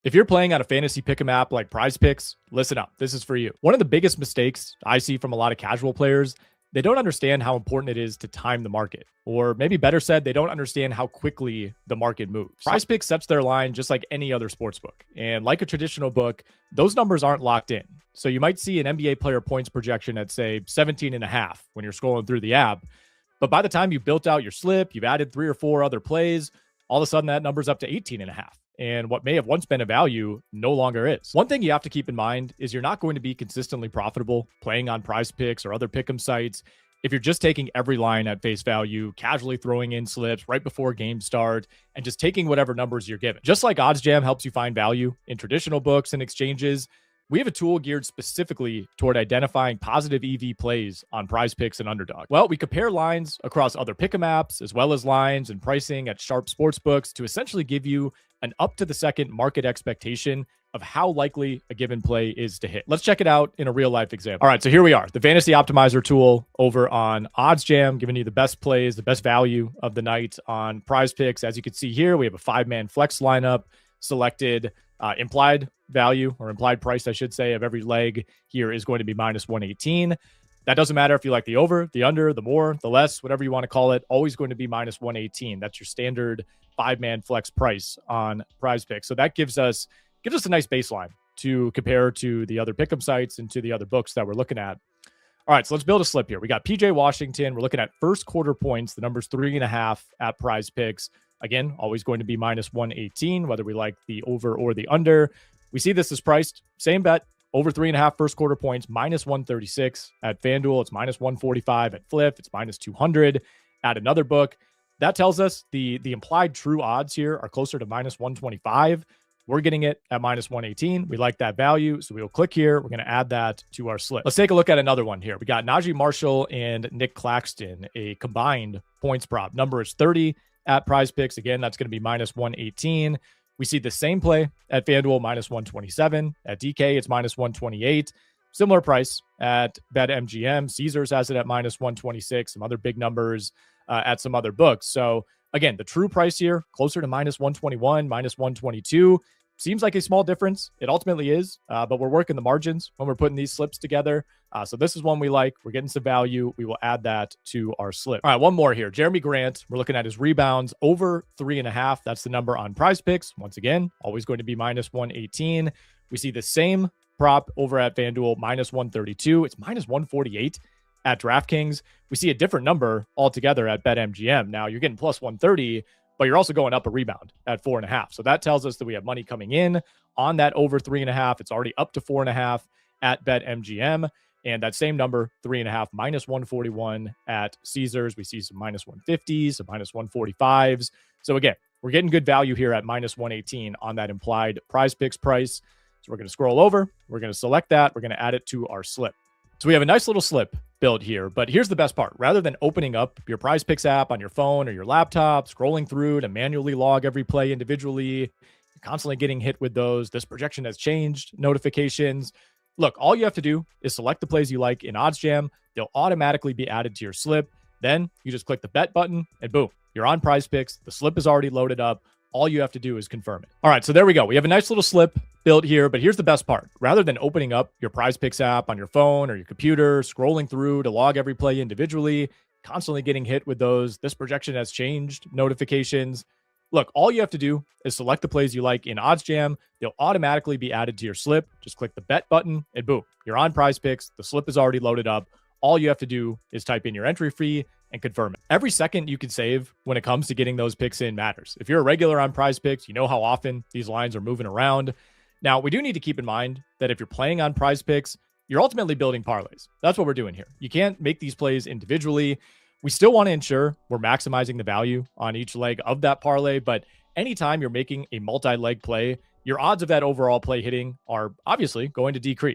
If you're playing on a fantasy pick'em app like PrizePicks, listen up. This is for you. One of the biggest mistakes I see from a lot of casual players, they don't understand how important it is to time the market. Or maybe better said, they don't understand how quickly the market moves. PrizePicks sets their line just like any other sports book. And like a traditional book, those numbers aren't locked in. So you might see an NBA player points projection at, say, 17.5 when you're scrolling through the app. But by the time you've built out your slip, you've added 3 or 4 other plays, all of a sudden that number's up to 18.5. And what may have once been a value no longer is. One thing you have to keep in mind is you're not going to be consistently profitable playing on PrizePicks or other pick'em sites if you're just taking every line at face value, casually throwing in slips right before game start, and just taking whatever numbers you're given. Just like OddsJam helps you find value in traditional books and exchanges, we have a tool geared specifically toward identifying positive EV plays on PrizePicks and Underdog. Well, we compare lines across other pick'em apps, as well as lines and pricing at sharp sports books to essentially give you an up-to-the-second market expectation of how likely a given play is to hit. Let's check it out in a real-life example. All right, so here we are, the Fantasy Optimizer tool over on OddsJam, giving you the best plays, the best value of the night on PrizePicks. As you can see here, we have a 5-man flex lineup selected. Implied value, or implied price, I should say, of every leg here is going to be minus 118. That doesn't matter if you like the over, the under, the more, the less, whatever you want to call it, always going to be minus 118. That's your standard 5-man flex price on PrizePicks. So that gives us a nice baseline to compare to the other pick'em sites and to the other books that we're looking at. All right, so let's build a slip here. We got PJ Washington. We're looking at first quarter points. The number's 3.5 at PrizePicks. Again, always going to be minus 118, whether we like the over or the under. We see this is priced, same bet, over 3.5 first quarter points, minus 136 at FanDuel. It's minus 145 at Flip. It's minus 200 at another book. That tells us the implied true odds here are closer to minus 125. We're getting it at minus 118. We like that value, so we'll click here. We're going to add that to our slip. Let's take a look at another one here. We got Najee Marshall and Nick Claxton, a combined points prop. Number is 30 at PrizePicks. Again, that's going to be minus 118. We see the same play at FanDuel, minus 127. At DK, it's minus 128. Similar price at BetMGM. Caesars has it at minus 126. Some other big numbers at some other books. So again, the true price here, closer to minus 121, minus 122. Seems like a small difference. It ultimately is, but we're working the margins when we're putting these slips together. So this is one we like. We're getting some value. We will add that to our slip. All right, one more here. Jeremy Grant, we're looking at his rebounds over 3.5. That's the number on PrizePicks. Once again, always going to be minus 118. We see the same prop over at FanDuel, minus 132. It's minus 148 at DraftKings. We see a different number altogether at BetMGM. Now you're getting plus 130, but you're also going up a rebound at 4.5. So that tells us that we have money coming in on that over 3.5. It's already up to 4.5 at BetMGM. And that same number, 3.5, minus 141 at Caesars. We see some minus 150s, some minus 145s. So again, we're getting good value here at minus 118 on that implied PrizePicks price. So we're going to scroll over. We're going to select that. We're going to add it to our slip. So we have a nice little slip built here, but here's the best part. Rather than opening up your PrizePicks app on your phone or your laptop, scrolling through to manually log every play individually, you're constantly getting hit with those. This projection has changed notifications. Look, all you have to do is select the plays you like in OddsJam. They'll automatically be added to your slip. Then you just click the bet button and boom, you're on PrizePicks. The slip is already loaded up. All you have to do is confirm it. All right, so there we go. We have a nice little slip built here, but here's the best part. Rather than opening up your PrizePicks app on your phone or your computer, scrolling through to log every play individually, constantly getting hit with those, this projection has changed notifications. Look, all you have to do is select the plays you like in OddsJam. They'll automatically be added to your slip. Just click the bet button and boom, you're on PrizePicks. The slip is already loaded up. All you have to do is type in your entry fee and confirm it. Every second you can save when it comes to getting those picks in matters. If you're a regular on PrizePicks, you know how often these lines are moving around. Now, we do need to keep in mind that if you're playing on PrizePicks, you're ultimately building parlays. That's what we're doing here. You can't make these plays individually. We still want to ensure we're maximizing the value on each leg of that parlay, but anytime you're making a multi-leg play, your odds of that overall play hitting are obviously going to decrease.